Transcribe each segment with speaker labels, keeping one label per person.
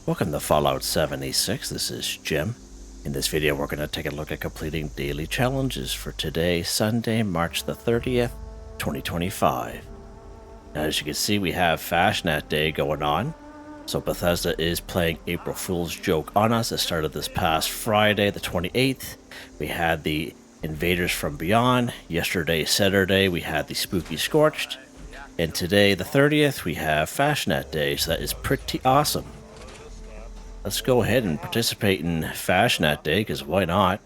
Speaker 1: Welcome to Fallout 76. This is Jim. In this video, we're going to take a look at completing daily challenges for today, Sunday, March the 30th, 2025. Now, as you can see, we have Fasnacht Day going on. So Bethesda is playing April Fool's joke on us. It started this past Friday, the 28th. We had the Invaders from Beyond. Yesterday, Saturday, we had the Spooky Scorched. And today, the 30th, we have Fasnacht Day. So that is pretty awesome. Let's go ahead and participate in Fasnacht Day, because why not?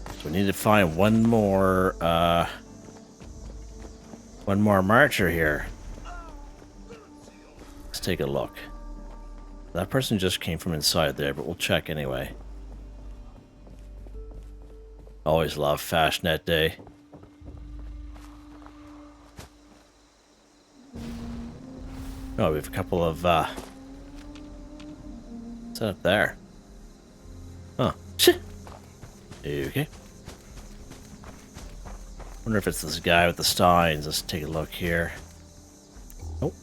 Speaker 1: So we need to find one more marcher here. Let's take a look. That person just came from inside there, but we'll check anyway. Always love Fasnacht Day. Oh, we have a couple of up there. Huh. Okay. Wonder if it's this guy with the steins. Let's take a look here. Oh.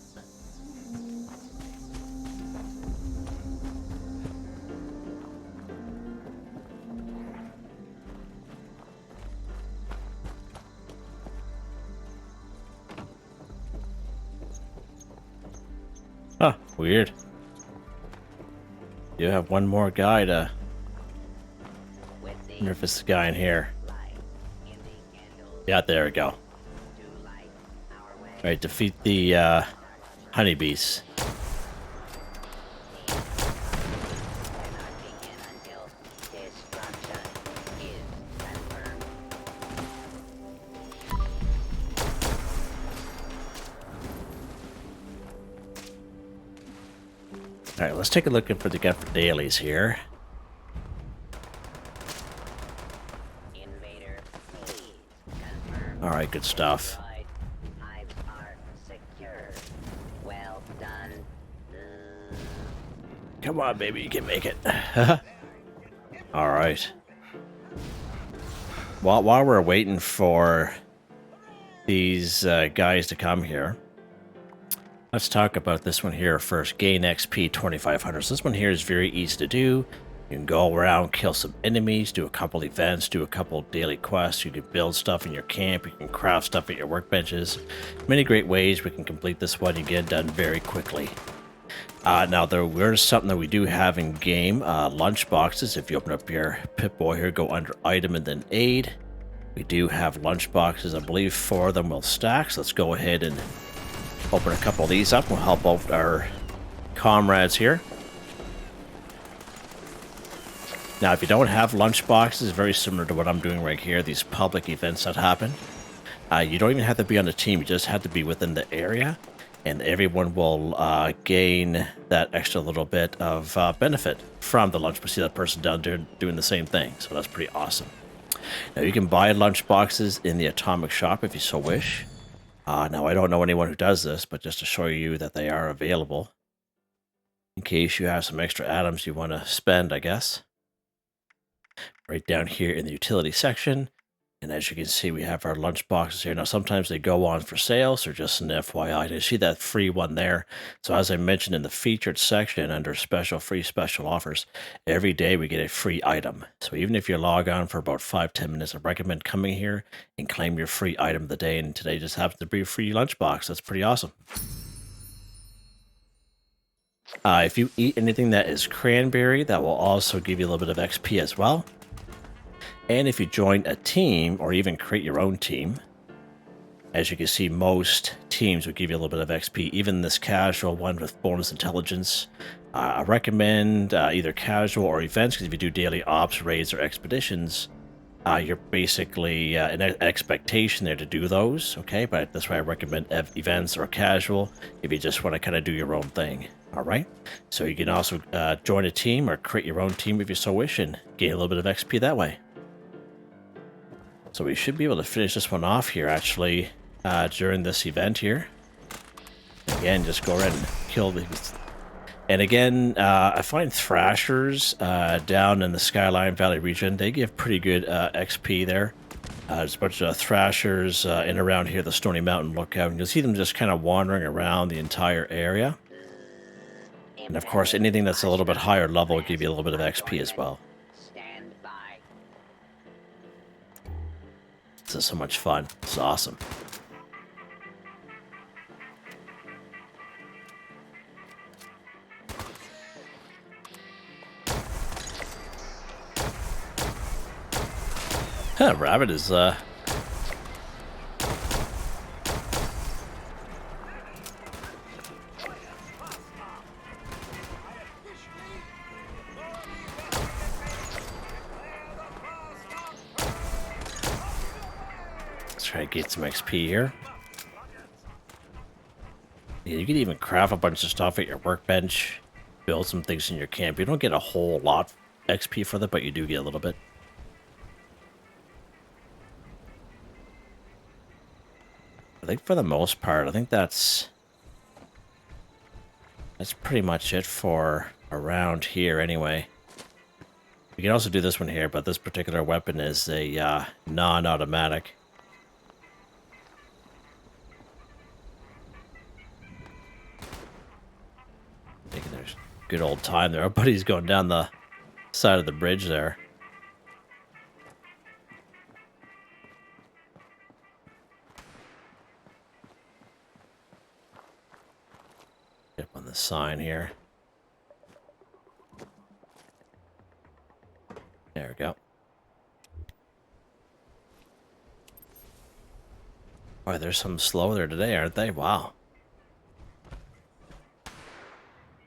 Speaker 1: Huh, weird. You have one more guy to... wonder if it's the guy in here. Yeah, there we go. Alright, defeat the honeybees. Alright, let's take a look for the for dailies here. Alright, good stuff. Come on, baby, you can make it. Alright. While we're waiting for these guys to come here, let's talk about this one here first. Gain XP 2500. So this one here is very easy to do. You can go around, kill some enemies, do a couple events, do a couple daily quests. You can build stuff in your camp. You can craft stuff at your workbenches. Many great ways we can complete this one. You get it done very quickly. Now, there's something that we do have in game. Lunch boxes. If you open up your Pip-Boy here, go under Item and then Aid. We do have lunch boxes. I believe 4 of them will stack. So let's go ahead and open a couple of these up. We'll help out our comrades here. Now, if you don't have lunch boxes, very similar to what I'm doing right here, these public events that happen. You don't even have to be on the team. You just have to be within the area, and everyone will gain that extra little bit of benefit from the lunch. We see that person down there doing the same thing, so that's pretty awesome. Now, you can buy lunch boxes in the Atomic Shop if you so wish. Now, I don't know anyone who does this, but just to show you that they are available in case you have some extra atoms you want to spend, I guess. Right down here in the utility section. And as you can see, we have our lunch boxes here. Now, sometimes they go on for sale, so just an FYI. You see that free one there. So as I mentioned in the featured section under free special offers, every day we get a free item. So even if you log on for about 5-10 minutes, I recommend coming here and claim your free item of the day. And today just happens to be a free lunch box. That's pretty awesome. If you eat anything that is cranberry, that will also give you a little bit of XP as well. And if you join a team or even create your own team, as you can see, most teams will give you a little bit of XP. Even this casual one with bonus intelligence. I recommend either casual or events, because if you do daily ops, raids, or expeditions, you're basically an expectation there to do those, okay? But that's why I recommend events or casual if you just want to kind of do your own thing, all right? So you can also join a team or create your own team if you so wish and gain a little bit of XP that way. So we should be able to finish this one off here, actually, during this event here. Again, just go ahead and kill these. And again, I find Thrashers down in the Skyline Valley region, they give pretty good XP there. There's a bunch of Thrashers in around here, the Stony Mountain Lookout, and you'll see them just kind of wandering around the entire area. And of course, anything that's a little bit higher level will give you a little bit of XP as well. This is so much fun. It's awesome. Rabbit is try to get some XP here. Yeah, you can even craft a bunch of stuff at your workbench, build some things in your camp. You don't get a whole lot XP for that, but you do get a little bit. I think for the most part, I think that's pretty much it for around here anyway. You can also do this one here, but this particular weapon is a non-automatic. Taking their good old time there. Our buddy's going down the side of the bridge there. Get up on the sign here. There we go. Boy, there's some slow there today, aren't they? Wow.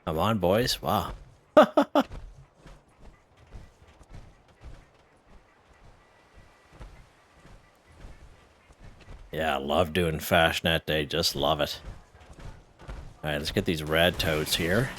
Speaker 1: Come on, boys. Wow. Yeah, I love doing Fasnacht Day. Just love it. Alright, let's get these red toads here.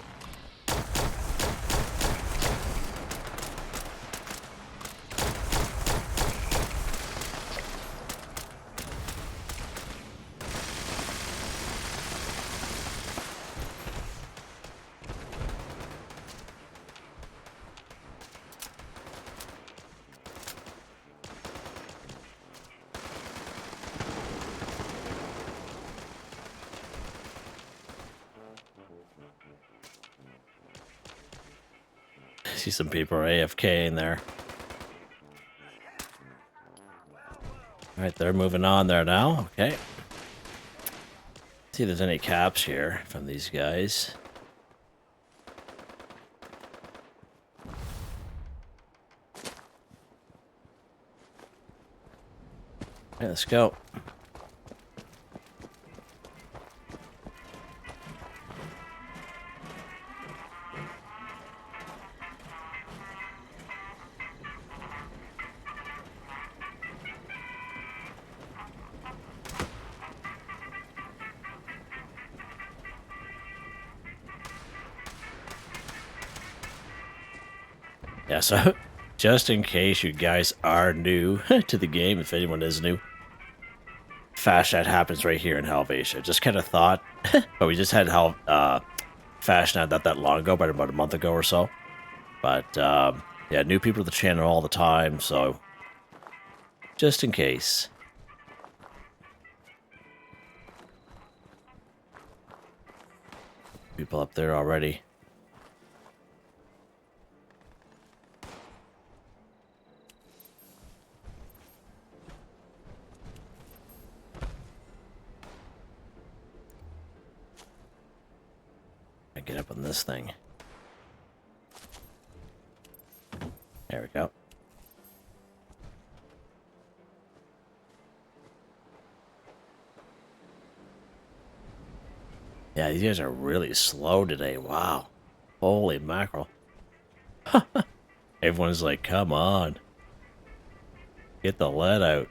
Speaker 1: See some people are AFK in there. Alright, they're moving on there now. Okay. See if there's any caps here from these guys. Okay, let's go. Yeah, so just in case you guys are new to the game, if anyone is new, Fasnacht happens right here in Helvetia. Just kind of thought, but we just had Fasnacht not that long ago, but about a month ago or so. But yeah, new people to the channel all the time, so just in case. People up there already. Get up on this thing. There we go. Yeah, these guys are really slow today. Wow. Holy mackerel. Everyone's like, come on. Get the lead out.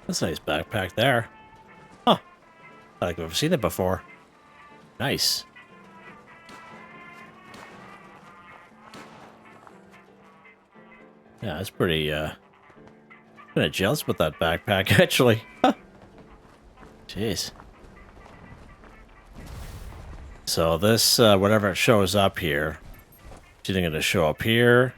Speaker 1: That's a nice backpack there. Huh. I think I've seen it before. Nice. Yeah, it's pretty, kind of jealous with that backpack, actually. Jeez. So this, whatever it shows up here, it's either going to show up here,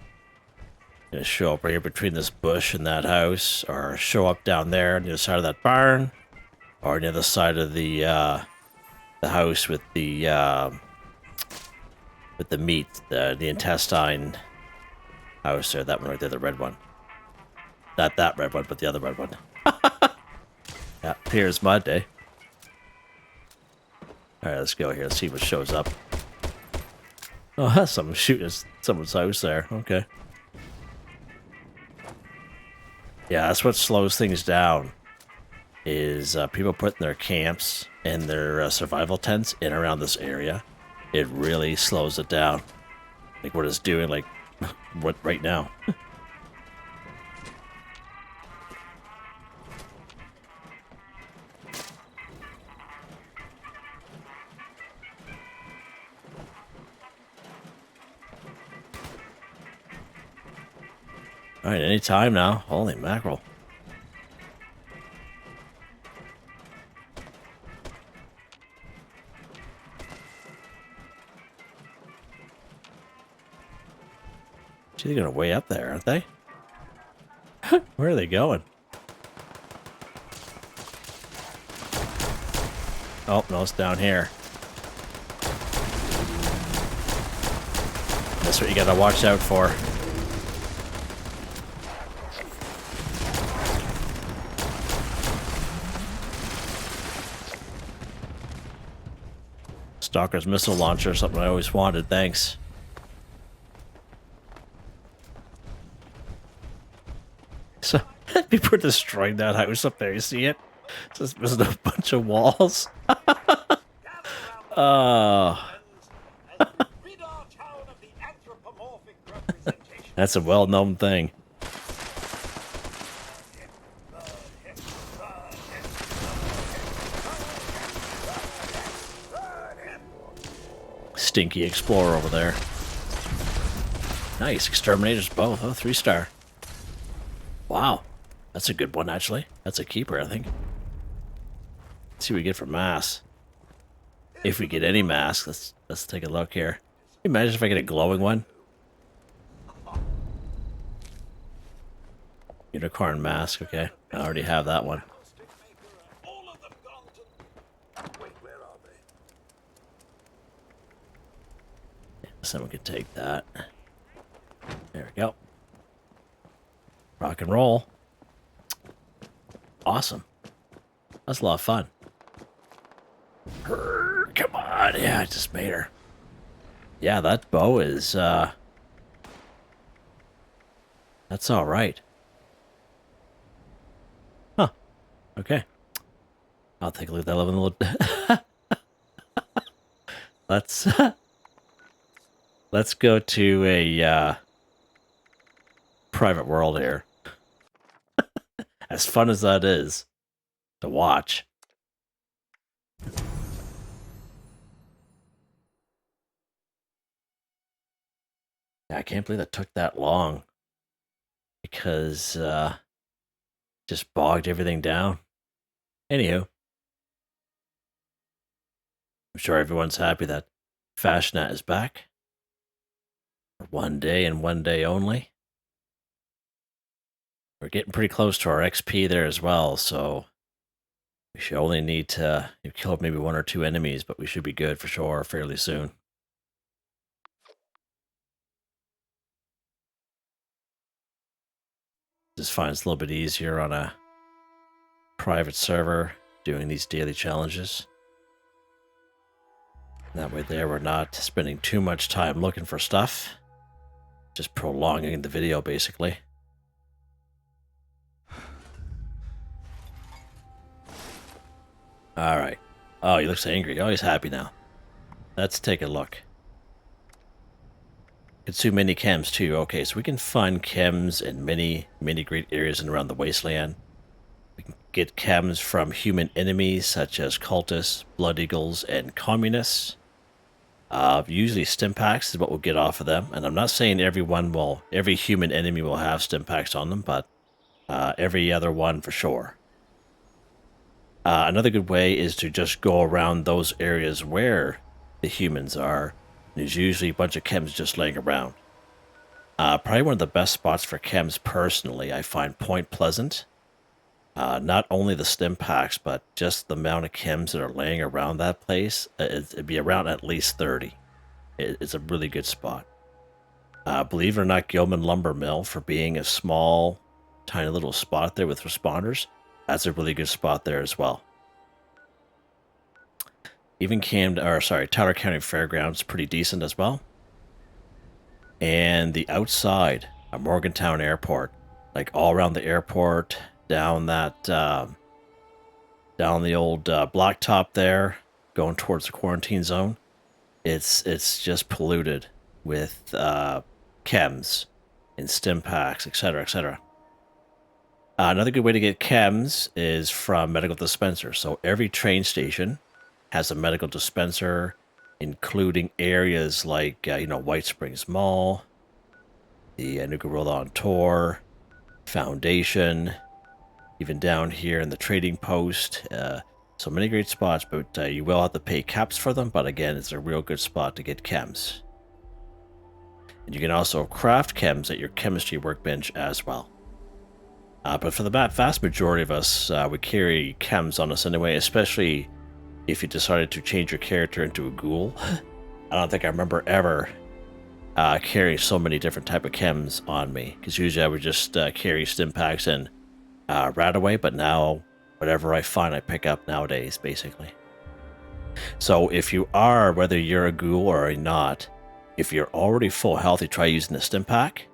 Speaker 1: going to show up right here between this bush and that house, or show up down there on the other side of that barn, or on the other side of the house with the meat, the intestine house there, that one right there, the red one. Not that red one, but the other red one. Yeah, here's my day. Alright, let's go here. Let's see what shows up. Oh, someone shooting at someone's house there. Okay. Yeah, that's what slows things down. Is people putting their camps and their survival tents in around this area. It really slows it down. Like what it's doing, like, what right now. Alright, any time now. Holy mackerel. Gee, they're going way up there, aren't they? Where are they going? Oh, no, it's down here. That's what you gotta watch out for. Stalker's missile launcher, something I always wanted, thanks. So, people are destroying that house up there, you see it? It's just a bunch of walls. That's a well-known thing. Stinky explorer over there. Nice, exterminators both. Oh, 3-star. Wow, that's a good one actually. That's a keeper, I think. Let's see what we get for mass. If we get any mask, let's take a look here. Can you imagine if I get a glowing one? Unicorn mask, okay. I already have that one. Someone could take that. There we go. Rock and roll. Awesome. That's a lot of fun. Come on. Yeah, I just made her. Yeah, that bow is, that's alright. Huh. Okay. I'll take a look at that little... Let's go to a, private world here. As fun as that is to watch. I can't believe that took that long. Because, just bogged everything down. Anywho. I'm sure everyone's happy that Fasnacht is back. For one day and one day only. We're getting pretty close to our XP there as well, so we should only need to kill maybe 1 or 2 enemies, but we should be good for sure fairly soon. Just find it's a little bit easier on a private server doing these daily challenges. That way there we're not spending too much time looking for stuff. Just prolonging the video basically. Alright. Oh, he looks angry. Oh, he's happy now. Let's take a look. Consume many chems too. Okay, so we can find chems in many great areas and around the wasteland. We can get chems from human enemies such as cultists, blood eagles, and communists. Usually stim packs is what we'll get off of them, and I'm not saying every human enemy will have stim packs on them, but every other one for sure. Another good way is to just go around those areas where the humans are. There's usually a bunch of chems just laying around. Probably one of the best spots for chems personally, I find Point Pleasant. Not only the stim packs, but just the amount of chems that are laying around that place. It'd be around at least 30. It's a really good spot. Believe it or not, Gilman Lumber Mill, for being a small, tiny little spot there with responders, that's a really good spot there as well. Even Tyler County Fairgrounds, pretty decent as well. And the outside of Morgantown Airport, like all around the airport, down that, down the old blacktop there, going towards the quarantine zone, it's just polluted with chems and stim packs, etc., etc. Another good way to get chems is from medical dispensers. So every train station has a medical dispenser, including areas like, White Springs Mall, the Nuka-Cola on Tour, Foundation, even down here in the Trading Post. So many great spots, but you will have to pay caps for them. But again, it's a real good spot to get chems. And you can also craft chems at your chemistry workbench as well. But for the vast majority of us, we carry chems on us anyway, especially if you decided to change your character into a ghoul. I don't think I remember ever carrying so many different type of chems on me, because usually I would just carry stim packs and Radaway, but now whatever I find I pick up nowadays, basically. So if you are, whether you're a ghoul or not, if you're already full health, you try using the stim pack.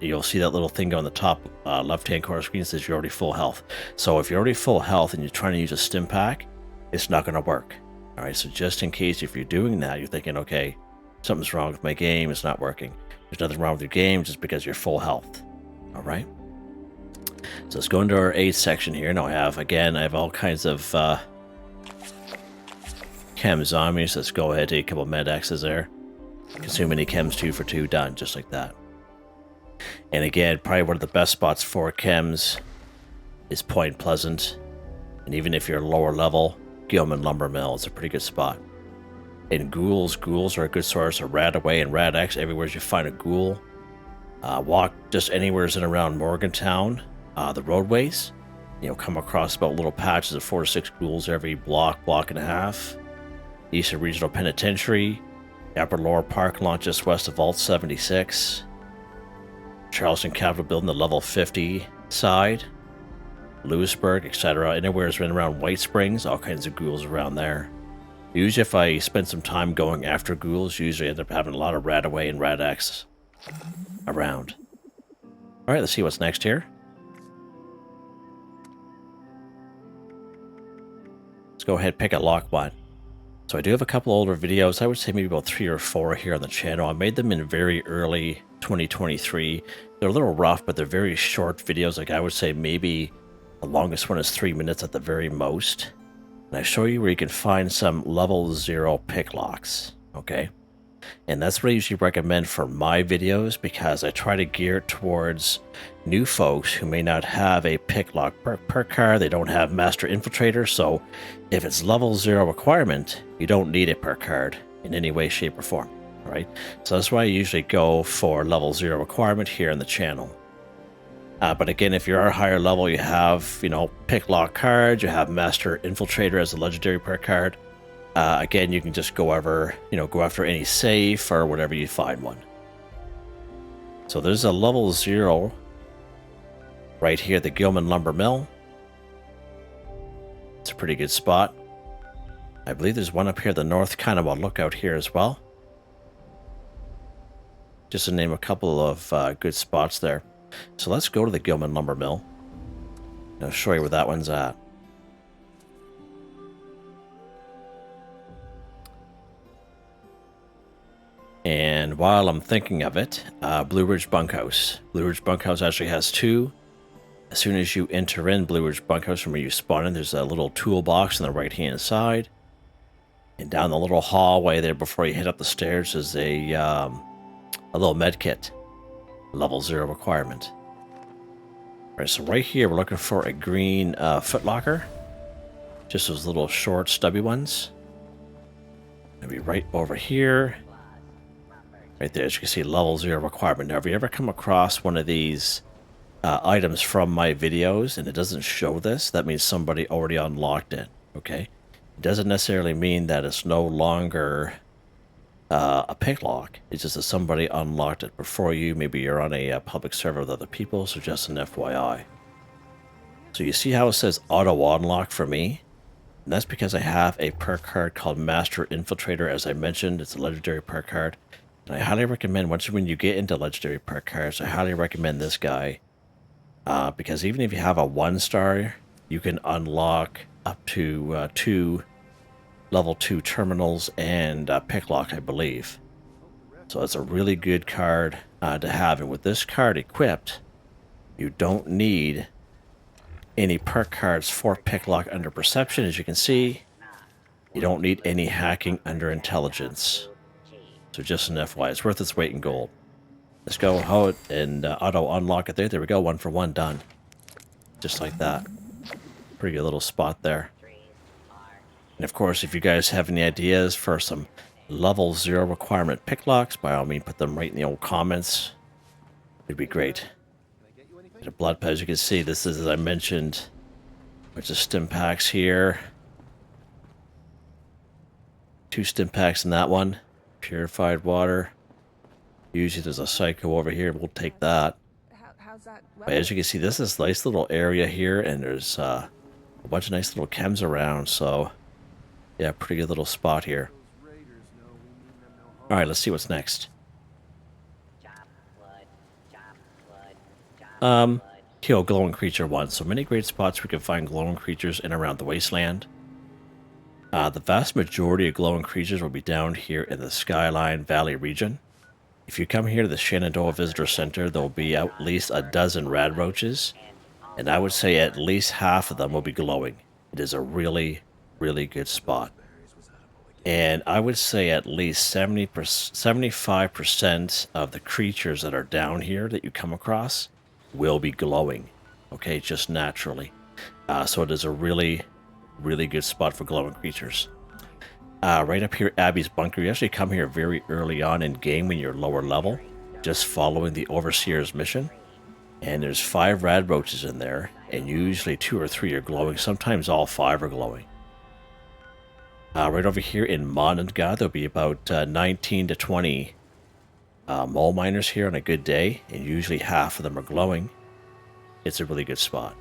Speaker 1: You'll see that little thing on the top left-hand corner screen that says you're already full health. So if you're already full health and you're trying to use a stim pack, it's not going to work. All right, so just in case if you're doing that, you're thinking, okay, something's wrong with my game, it's not working. There's nothing wrong with your game just because you're full health. All right. So let's go into our aid section here. Now I have all kinds of chems on me, so let's go ahead, take a couple med X's there. Consume any chems 2 for 2, done, just like that. And again, probably one of the best spots for chems is Point Pleasant. And even if you're lower level, Gilman Lumber Mill is a pretty good spot. And ghouls are a good source of Radaway and Rad-X everywhere you find a ghoul. Walk just anywhere in and around Morgantown, the roadways. Come across about little patches of 4 to 6 ghouls every block and a half. Eastern Regional Penitentiary, Upper Lower Park Lot just west of Vault 76. Charleston Capitol Building, the level 50 side, Lewisburg, etc. Anywhere around White Springs, all kinds of ghouls around there. Usually if I spend some time going after ghouls, usually I end up having a lot of Radaway and Rad-X around. Alright, let's see what's next here. Let's go ahead and pick a lock one. So I do have a couple older videos. I would say maybe about 3 or 4 here on the channel. I made them in very early 2023. They're a little rough, but they're very short videos. Like I would say maybe the longest one is 3 minutes at the very most. And I show you where you can find some level 0 pick locks. Okay. And that's what I usually recommend for my videos, because I try to gear it towards new folks who may not have a pick lock perk card. They don't have Master Infiltrator. So if it's level 0 requirement, you don't need a perk card in any way, shape, or form. All right. So that's why I usually go for level 0 requirement here in the channel. But again, if you're a higher level, you have, pick lock cards, you have Master Infiltrator as a legendary perk card. Again, you can just go after any safe or whatever you find one. So there's a level 0 right here at the Gilman Lumber Mill. It's a pretty good spot. I believe there's one up here at the north, kind of a lookout here as well. Just to name a couple of good spots there. So let's go to the Gilman Lumber Mill. I'll show you where that one's at. And while I'm thinking of it, Blue Ridge Bunkhouse. Blue Ridge Bunkhouse actually has 2 As soon as you enter in Blue Ridge Bunkhouse from where you spawn in, there's a little toolbox on the right-hand side. And down the little hallway there before you head up the stairs is a little med kit. Level 0 requirement. Alright, so right here we're looking for a green footlocker. Just those little short, stubby ones. Maybe right over here. Right there, as you can see, level 0 requirement. Now, if you ever come across one of these items from my videos and it doesn't show this, that means somebody already unlocked it, okay? It doesn't necessarily mean that it's no longer a pick lock. It's just that somebody unlocked it before you. Maybe you're on a public server with other people, so just an FYI. So you see how it says auto unlock for me? And that's because I have a perk card called Master Infiltrator. As I mentioned, it's a legendary perk card. And I highly recommend, when you get into legendary perk cards, I highly recommend this guy. Because even if you have a 1-star, you can unlock up to 2 level 2 terminals and picklock, I believe. So it's a really good card to have. And with this card equipped, you don't need any perk cards for picklock under perception. As you can see, you don't need any hacking under intelligence. So just an FYI, it's worth its weight in gold. Let's go out and auto unlock it there. There we go, 1 for 1 done. Just like that. Pretty good little spot there. And of course, if you guys have any ideas for some level 0 requirement picklocks, by all means put them right in the old comments. It'd be great. The blood pad, as you can see, this is, as I mentioned, there's a stim packs here. 2 stim packs in that one. Purified water. Usually there's a psycho over here. We'll take that.
Speaker 2: How's that?
Speaker 1: But as you can see, this is a nice little area here, and there's a bunch of nice little chems around. So, yeah, pretty good little spot here. All right, let's see what's next. Kill glowing creature 1. So many great spots we can find glowing creatures in around the wasteland. The vast majority of glowing creatures will be down here in the Skyline Valley region. If you come here to the Shenandoah Visitor Center, there will be at least a dozen rad roaches, and I would say at least half of them will be glowing. It is a really, really good spot. And I would say at least 75% of the creatures that are down here that you come across will be glowing, okay, just naturally. So it is a really, really good spot for glowing creatures. Right up here, Abby's Bunker. You actually come here very early on in game when you're lower level, just following the Overseer's mission. And there's 5 rad roaches in there, and usually 2 or 3 are glowing. Sometimes all 5 are glowing. Right over here in Monongah, there'll be about 19 to 20 mole miners here on a good day, and usually half of them are glowing. It's a really good spot.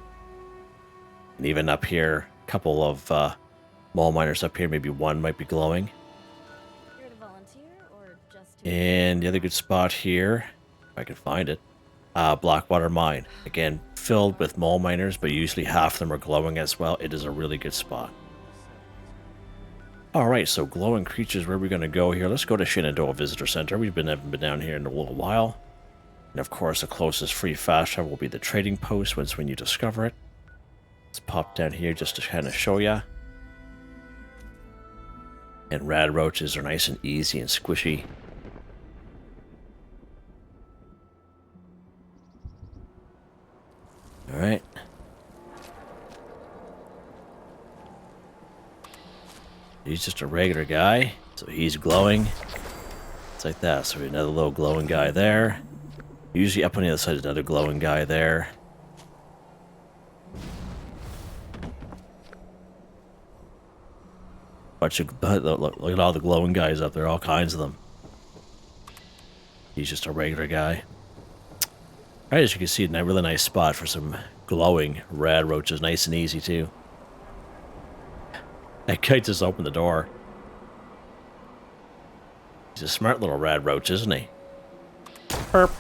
Speaker 1: And even up here, a couple of mole miners up here, maybe 1 might be glowing.
Speaker 2: Here to volunteer or just
Speaker 1: And the other good spot here, if I can find it, Blackwater Mine. Again, filled with mole miners, but usually half of them are glowing as well. It is a really good spot. Alright, so glowing creatures, where are we going to go here? Let's go to Shenandoah Visitor Center. Haven't been down here in a little while. And of course, the closest free fast travel will be the trading post when you discover it. Let's pop down here just to kind of show ya. And rad roaches are nice and easy and squishy. Alright. He's just a regular guy, so he's glowing. It's like that. So we have another little glowing guy there. Usually up on the other side is another glowing guy there. Look at all the glowing guys up there, all kinds of them. He's just a regular guy. Alright, as you can see, a really nice spot for some glowing rad roaches. Nice and easy, too. That guy just opened the door. He's a smart little rad roach, isn't he? Perp.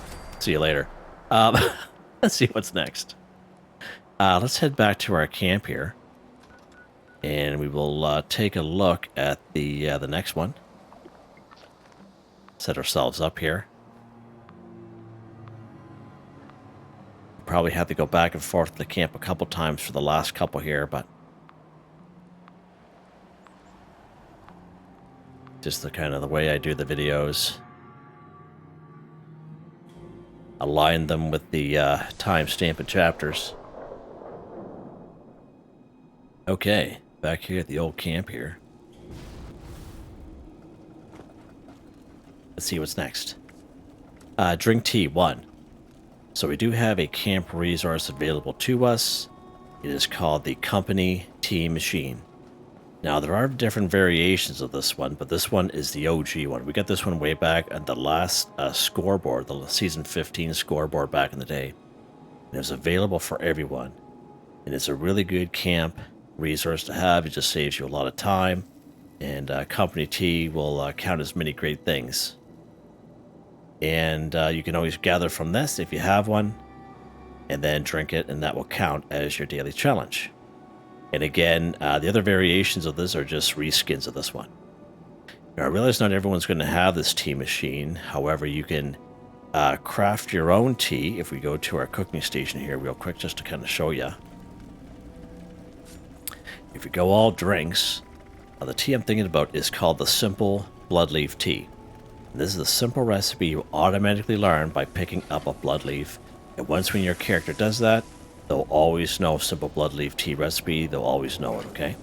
Speaker 1: See you later. Let's see what's next. Let's head back to our camp here. And we will take a look at the next one. Set ourselves up here. probably have to go back and forth to the camp a couple times for the last couple here, but just the kind of the way I do the videos. Align them with the timestamp and chapters. Okay, back here at the old camp here. Let's see what's next. Drink tea, 1. So we do have a camp resource available to us. It is called the Company Tea Machine. Now, there are different variations of this one, but this one is the OG one. We got this one way back at the last scoreboard, the Season 15 scoreboard back in the day. And it was available for everyone. And it's a really good camp resource to have. It just saves you a lot of time. And Company Tea will count as many great things. And you can always gather from this if you have one, and then drink it, and that will count as your daily challenge. And again, the other variations of this are just reskins of this one. Now, I realize not everyone's going to have this tea machine. However, you can craft your own tea. If we go to our cooking station here real quick, just to kind of show you. If we go all drinks, the tea I'm thinking about is called the Simple Blood Leaf Tea. And this is a simple recipe you automatically learn by picking up a blood leaf. And once when your character does that, they'll always know Simple Blood Leaf Tea recipe. They'll always know it, okay?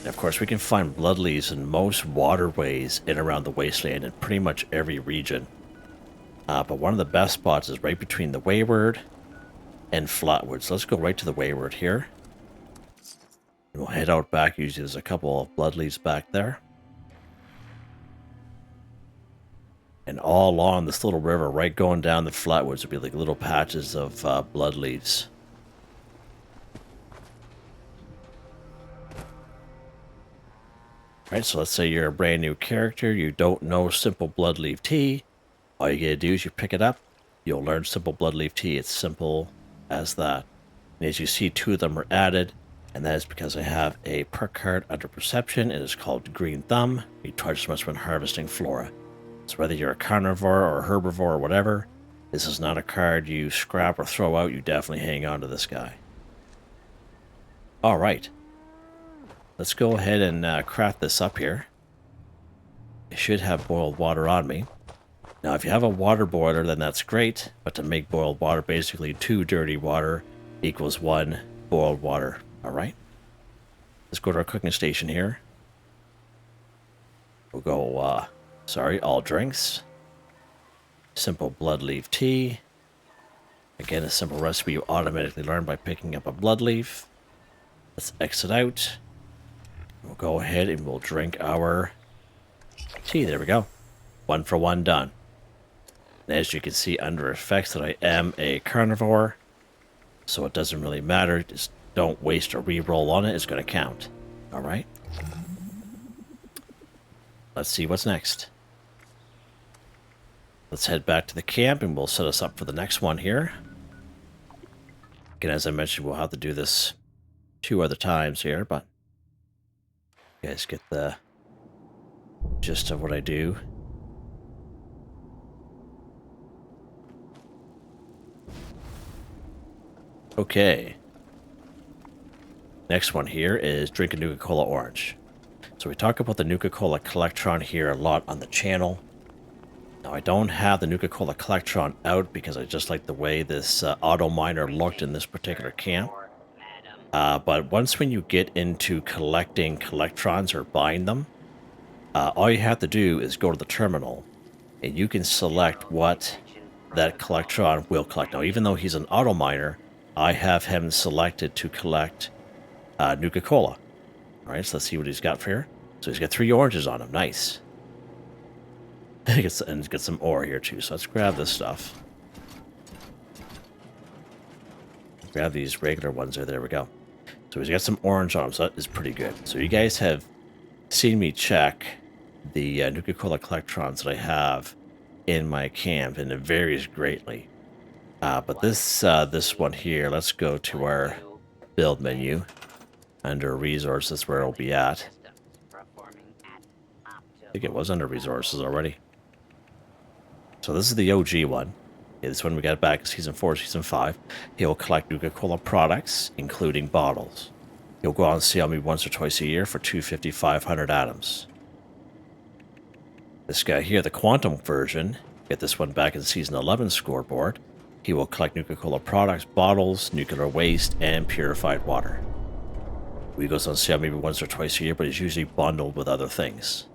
Speaker 1: And of course, we can find blood leaves in most waterways in around the wasteland in pretty much every region. But one of the best spots is right between the Wayward and Flatwood. So let's go right to the Wayward here. And we'll head out back. Usually there's a couple of blood leaves back there. And all along this little river, right going down the Flatwoods, will be like little patches of blood leaves. Alright, so let's say you're a brand new character, you don't know Simple Blood Leaf Tea. All you gotta do is you pick it up, you'll learn Simple Blood Leaf Tea. It's simple as that. And as you see, 2 of them are added, and that is because I have a perk card under Perception. It is called Green Thumb. You charge as much when harvesting flora. So whether you're a carnivore or a herbivore or whatever, this is not a card you scrap or throw out. You definitely hang on to this guy. All right. Let's go ahead and craft this up here. I should have boiled water on me. Now, if you have a water boiler, then that's great. But to make boiled water, basically 2 dirty water equals 1 boiled water. All right. Let's go to our cooking station here. We'll go... all drinks. Simple Blood Leaf Tea. Again, a simple recipe you automatically learn by picking up a blood leaf. Let's exit out. We'll go ahead and we'll drink our tea. There we go. 1 for 1 done. And as you can see under effects that I am a carnivore, so it doesn't really matter. Just don't waste a reroll on it. It's going to count. All right. Let's see what's next. Let's head back to the camp and we'll set us up for the next one here. Again, as I mentioned, we'll have to do this 2 other times here, but you guys get the gist of what I do. Okay. Next one here is drink a Nuka-Cola Orange. So we talk about the Nuka-Cola Collectron here a lot on the channel. Now, I don't have the Nuka-Cola Collectron out because I just like the way this auto miner looked in this particular camp. But once when you get into collecting Collectrons or buying them, all you have to do is go to the terminal and you can select what that Collectron will collect. Now, even though he's an auto miner, I have him selected to collect Nuka-Cola. All right, so let's see what he's got for here. So he's got 3 oranges on him. Nice. And he's got some ore here too. So let's grab this stuff. Grab these regular ones there. There we go. So he's got some orange on him. So that is pretty good. So you guys have seen me check the Nuka-Cola Collectrons that I have in my camp, and it varies greatly. But this one here, let's go to our build menu. Under resources, where it'll be at. I think it was under resources already. So this is the OG one. Okay, this one we got back in Season 4, Season 5. He'll collect Nuka-Cola products, including bottles. He'll go out and sell me once or twice a year for 250, 500 atoms. This guy here, the Quantum version, get this one back in Season 11 scoreboard. He will collect Nuka-Cola products, bottles, nuclear waste, and purified water. He goes on sale maybe once or twice a year, but it's usually bundled with other things.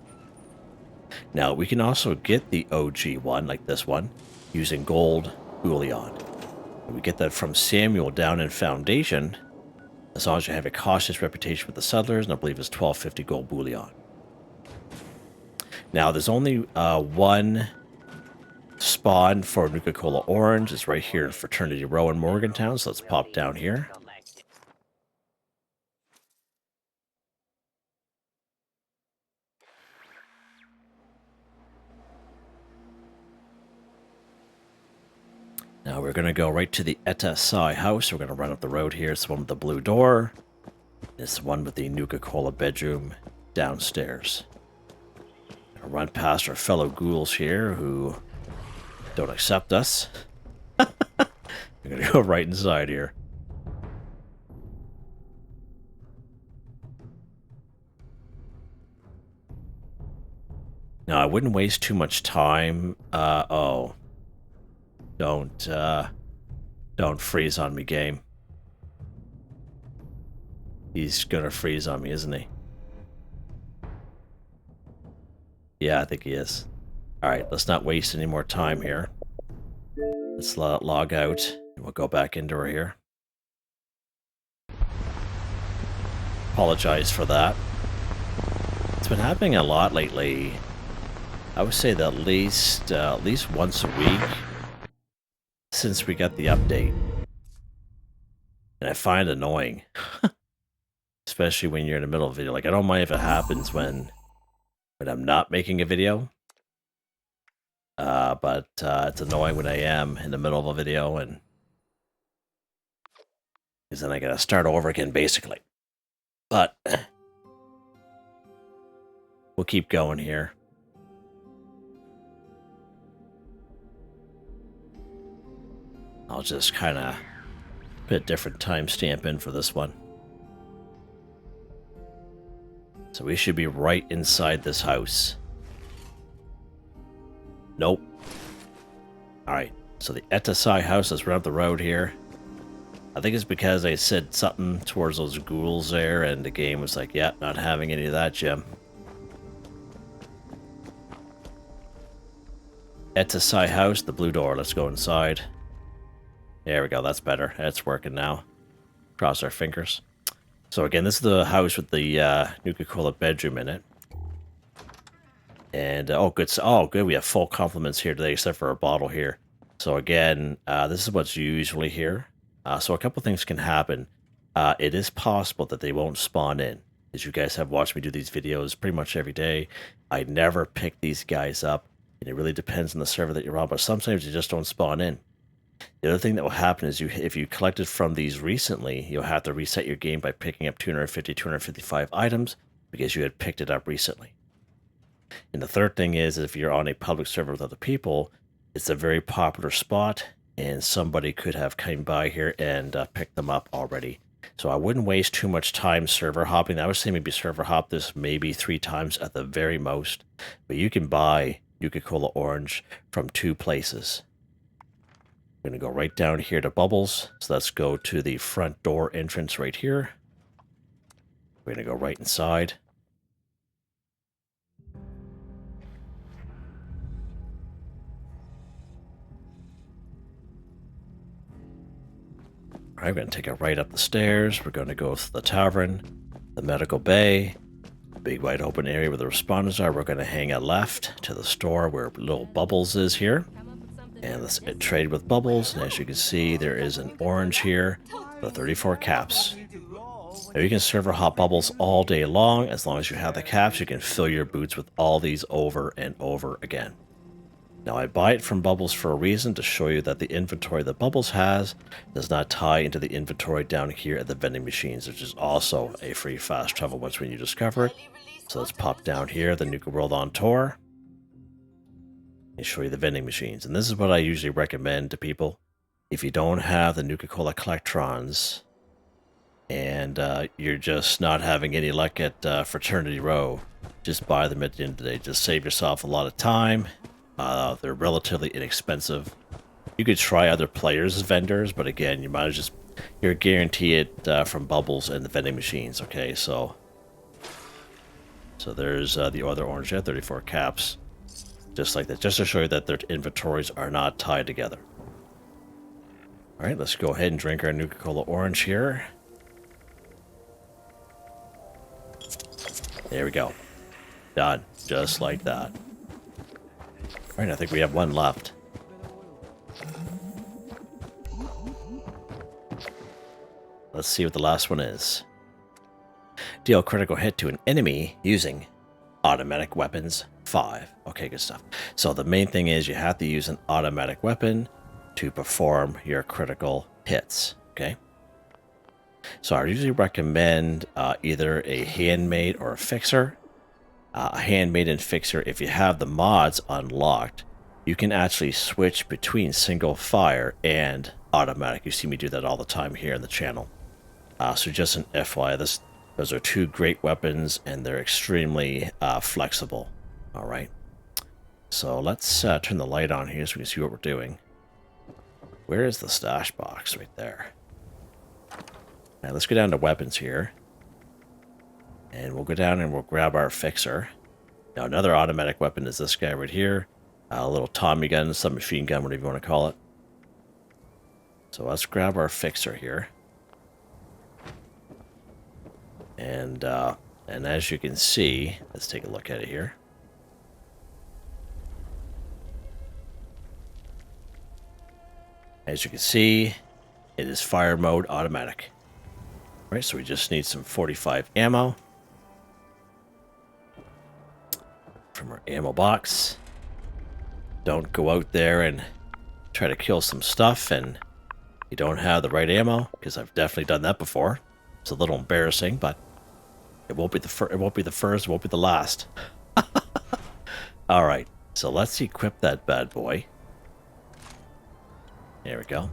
Speaker 1: Now, we can also get the OG one, like this one, using gold bullion. And we get that from Samuel down in Foundation, as long as you have a cautious reputation with the settlers, and I believe it's 1250 gold bullion. Now, there's only one spawn for Nuka-Cola Orange. It's right here in Fraternity Row in Morgantown, so let's pop down here. Now we're going to go right to the Etta Sai house. We're going to run up the road here. It's the one with the blue door. It's the one with the Nuka-Cola bedroom downstairs. Gonna run past our fellow ghouls here who don't accept us. We're going to go right inside here. Now, I wouldn't waste too much time. Don't freeze on me, game. He's gonna freeze on me, isn't he? Yeah, I think he is. Alright, let's not waste any more time here. Let's log out, and we'll go back into her here. Apologize for that. It's been happening a lot lately. I would say that at least once a week since we got the update. And I find it annoying. Especially when you're in the middle of a video. Like, I don't mind if it happens when I'm not making a video. But it's annoying when I am in the middle of a video, and because then I gotta start over again, basically. But we'll keep going here. I'll just kind of put a different timestamp in for this one. So we should be right inside this house. Nope. Alright, so the Etasai house is right up the road here. I think it's because I said something towards those ghouls there, and the game was like, yeah, not having any of that, Jim. Etasai house, the blue door. Let's go inside. There we go, that's better. That's working now. Cross our fingers. So again, this is the house with the Nuka-Cola bedroom in it. And, oh good, we have full compliments here today, except for a bottle here. So again, this is what's usually here. So a couple things can happen. It is possible that they won't spawn in. As you guys have watched me do these videos pretty much every day, I never pick these guys up. And it really depends on the server that you're on, but sometimes they just don't spawn in. The other thing that will happen is if you collected from these recently, you'll have to reset your game by picking up 250, 255 items because you had picked it up recently. And the third thing is if you're on a public server with other people, it's a very popular spot and somebody could have come by here and picked them up already. So I wouldn't waste too much time server hopping. I would say maybe server hop this maybe 3 times at the very most. But you can buy Nuka-Cola Orange from 2 places. We're going to go right down here to Bubbles. So let's go to the front door entrance right here. We're going to go right inside. All right, we're going to take it right up the stairs. We're going to go to the tavern, the medical bay, big wide open area where the responders are. We're going to hang a left to the store where little Bubbles is here. And let's trade with Bubbles, and as you can see, there is an orange here, the 34 caps. Now you can server hot Bubbles all day long. As long as you have the caps, you can fill your boots with all these over and over again. Now I buy it from Bubbles for a reason, to show you that the inventory that Bubbles has does not tie into the inventory down here at the vending machines, which is also a free fast travel once when you discover it. So let's pop down here, the Nuka World on tour. and show you the vending machines. And this is what I usually recommend to people. If you don't have the Nuka-Cola Collectrons and you're just not having any luck at Fraternity Row, just buy them at the end of the day. Just save yourself a lot of time. They're relatively inexpensive. You could try other players' vendors, but again, you might as just, you're guaranteed from bubbles and the vending machines, okay? So there's the other orange there, 34 caps. Just like that, just to show you that their inventories are not tied together. All right, let's go ahead and drink our Nuka-Cola Orange here. There we go. Done. Just like that. All right, I think we have one left. Let's see what the last one is. Deal critical hit to an enemy using automatic weapons 5. Okay, good stuff. So the main thing is you have to use an automatic weapon to perform your critical hits, okay? So I usually recommend either a handmade or a fixer. A handmade and fixer, if you have the mods unlocked, you can actually switch between single fire and automatic. You see me do that all the time here in the channel. So just an FYI, those are two great weapons and they're extremely flexible. All right. So let's turn the light on here so we can see what we're doing. Where is the stash box? Right there. Now let's go down to weapons here. And we'll go down and we'll grab our fixer. Now another automatic weapon is this guy right here. A little Tommy gun, submachine gun, whatever you want to call it. So let's grab our fixer here. And as you can see, let's take a look at it here. As you can see, it is fire mode automatic. All right, so we just need some 45 ammo from our ammo box. Don't go out there and try to kill some stuff and you don't have the right ammo, because I've definitely done that before. It's a little embarrassing, but it won't be the first, it won't be the last. All right, so let's equip that bad boy. There we go.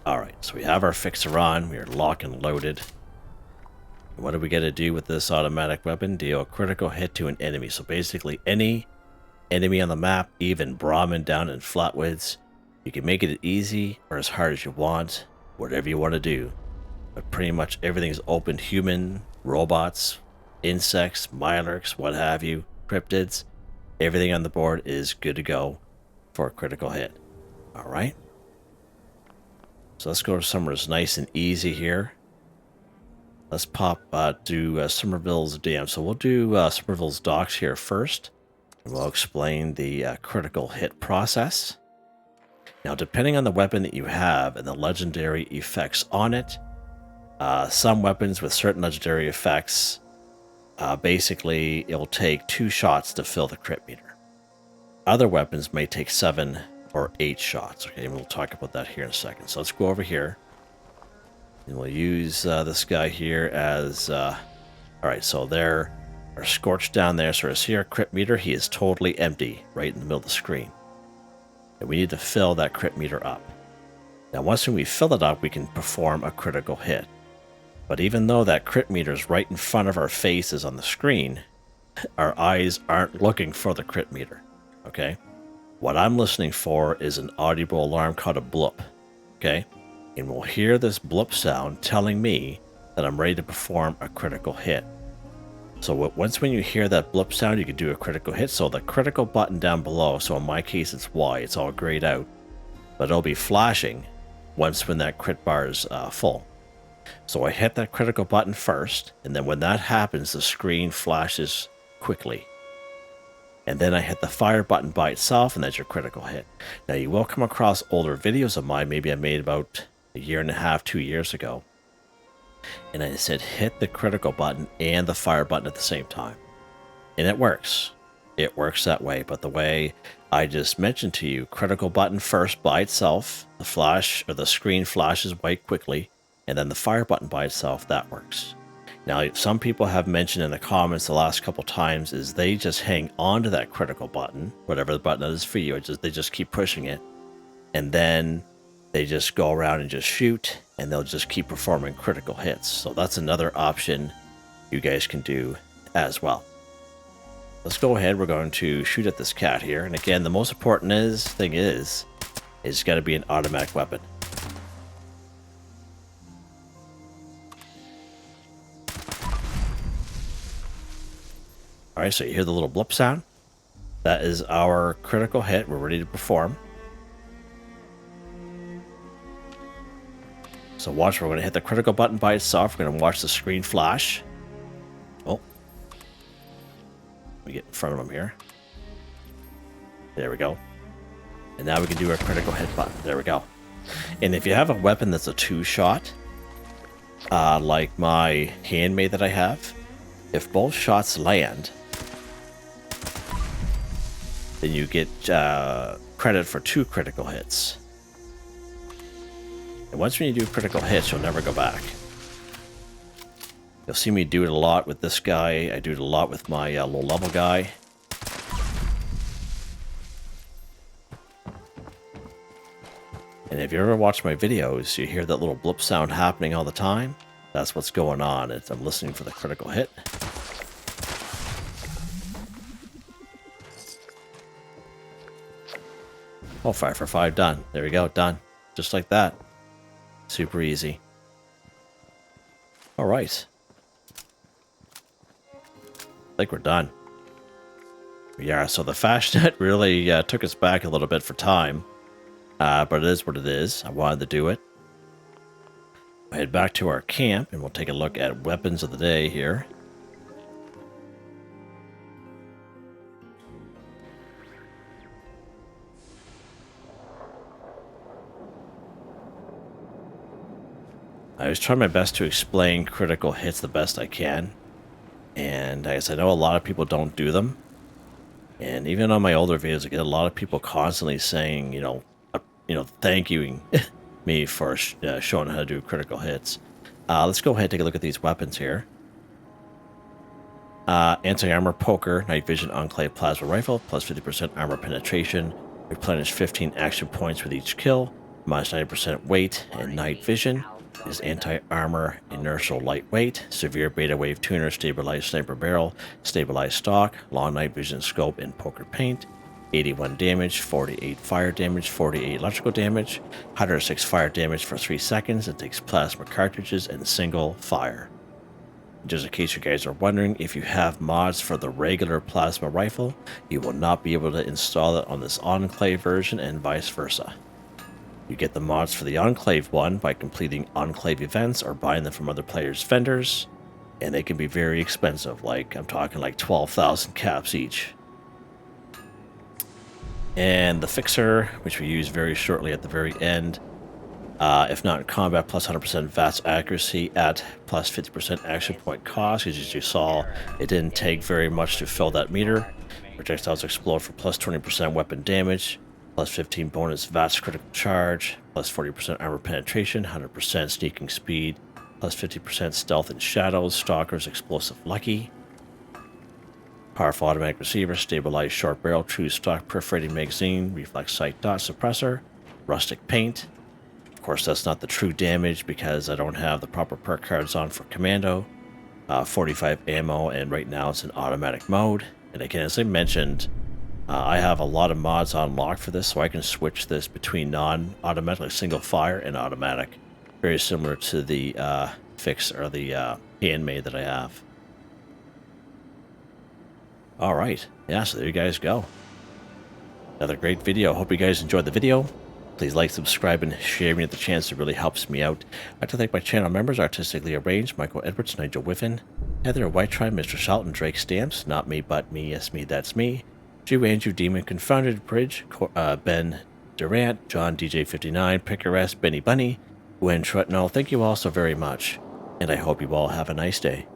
Speaker 1: All right, so we have our fixer on. We are locked and loaded. What are we going to do with this automatic weapon? Deal a critical hit to an enemy. So basically, any enemy on the map, even Brahmin down in Flatwoods, you can make it easy or as hard as you want, whatever you want to do. But pretty much everything's open: human, robots, insects, Mirelurks, what have you, cryptids. Everything on the board is good to go for a critical hit. All right. So let's go to somewhere that's nice and easy here. Let's do Somerville's Dam. So we'll do Somerville's Docks here first. And we'll explain the critical hit process. Now, depending on the weapon that you have and the legendary effects on it, some weapons with certain legendary effects, basically it'll take 2 shots to fill the crit meter. Other weapons may take 7 or 8 shots. Okay, and we'll talk about that here in a second. So let's go over here. And we'll use this guy here as... Alright, so there are scorched down there. So see our crit meter? He is totally empty right in the middle of the screen. And we need to fill that crit meter up. Now once we fill it up, we can perform a critical hit. But even though that crit meter is right in front of our faces on the screen, our eyes aren't looking for the crit meter. Okay? What I'm listening for is an audible alarm called a bloop, okay? And we'll hear this bloop sound telling me that I'm ready to perform a critical hit. So when you hear that bloop sound, you can do a critical hit. So the critical button down below, so in my case it's Y, it's all grayed out, but it'll be flashing when that crit bar is full. So I hit that critical button first, and then when that happens, the screen flashes quickly. And then I hit the fire button by itself, and that's your critical hit. Now, you will come across older videos of mine, maybe I made about 1.5 years, 2 years ago. And I said hit the critical button and the fire button at the same time. And it works. It works that way. But the way I just mentioned to you, critical button first by itself, the flash or the screen flashes white quickly, and then the fire button by itself, that works. Now, some people have mentioned in the comments the last couple times is they just hang on to that critical button, whatever the button is for you. They just keep pushing it, and then they just go around and just shoot, and they'll just keep performing critical hits. So that's another option you guys can do as well. Let's go ahead. We're going to shoot at this cat here, and again, the most important thing is it's got to be an automatic weapon. All right, so you hear the little blip sound. That is our critical hit. We're ready to perform. So watch, we're going to hit the critical button by itself. We're going to watch the screen flash. Oh. Let me get in front of him here. There we go. And now we can do our critical hit button. There we go. And if you have a weapon that's a 2-shot, like my handmade that I have, if both shots land, then you get credit for 2 critical hits. And once when you do critical hits, you'll never go back. You'll see me do it a lot with this guy. I do it a lot with my low-level guy. And if you ever watch my videos, you hear that little blip sound happening all the time. That's what's going on. I'm listening for the critical hit. Oh, 5 for 5, done. There we go, done. Just like that. Super easy. All right. I think we're done. Yeah, so the Fasnacht really took us back a little bit for time. But it is what it is. I wanted to do it. We'll head back to our camp, and we'll take a look at weapons of the day here. I was trying my best to explain critical hits the best I can. And I guess I know a lot of people don't do them. And even on my older videos, I get a lot of people constantly saying, thank you me for showing how to do critical hits. Let's go ahead and take a look at these weapons here. Anti-armor poker, night vision enclave plasma rifle, plus 50% armor penetration, replenish 15 action points with each kill, minus 90% weight and night vision. Is anti-armor inertial lightweight, severe beta wave tuner, stabilized sniper barrel, stabilized stock, long night vision scope and poker paint, 81 damage, 48 fire damage, 48 electrical damage, 106 fire damage for 3 seconds. It takes plasma cartridges and single fire. Just in case you guys are wondering, if you have mods for the regular plasma rifle, you will not be able to install it on this Enclave version and vice versa. You get the mods for the Enclave one by completing Enclave events or buying them from other players' vendors, and they can be very expensive, like I'm talking like 12,000 caps each. And the Fixer, which we use very shortly at the very end, if not in combat, plus 100% VATS accuracy at plus 50% action point cost. As you saw, it didn't take very much to fill that meter. Projectiles explode for plus 20% weapon damage, plus 15 bonus VATS critical charge, plus 40% armor penetration, 100% sneaking speed, plus 50% stealth and shadows, stalkers, explosive lucky. Powerful automatic receiver, stabilized short barrel, true stock perforating magazine, reflex sight dot suppressor, rustic paint. Of course, that's not the true damage because I don't have the proper perk cards on for commando. 45 ammo, and right now it's in automatic mode. And again, as I mentioned, I have a lot of mods unlocked for this, so I can switch this between non-automatic, like single fire, and automatic. Very similar to the fix or the handmade that I have. All right, yeah, so there you guys go. Another great video. Hope you guys enjoyed the video. Please like, subscribe, and share me at the chance. It really helps me out. I'd like to thank my channel members, Artistically Arranged, Michael Edwards, Nigel Wiffen, Heather, Whitetribe, Mr. Shelton, Drake Stamps, Not Me But Me, Yes Me That's Me, Jew Andrew Demon, Confoundedbridge, Ben Durant, John DJ59, Picquerist, Benny Bunny, Gwen Trutnell. Thank you all so very much, and I hope you all have a nice day.